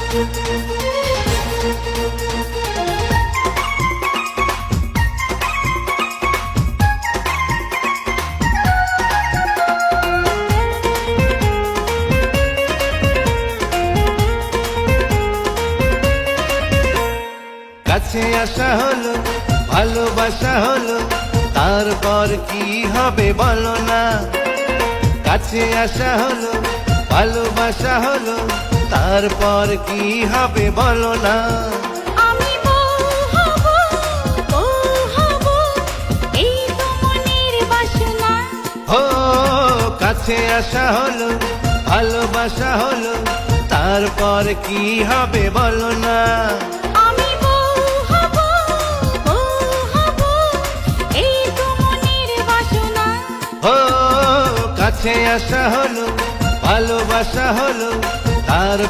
কাছে আসা হলো, ভালোবাসা হলো, তারপর কি হবে বলো না। কাছে আসা হলো, ভালোবাসা হলো, তারপর কি হবে বলো না। আমি বউ হব, এই তো মনের বাসনা। ও কাছে আসা হলো, ভালোবাসা হলো, তারপর কি হবে বলো না। আমি বউ হব, এই তো মনের বাসনা। ও কাছে আসা হলো, ভালোবাসা হলো, তার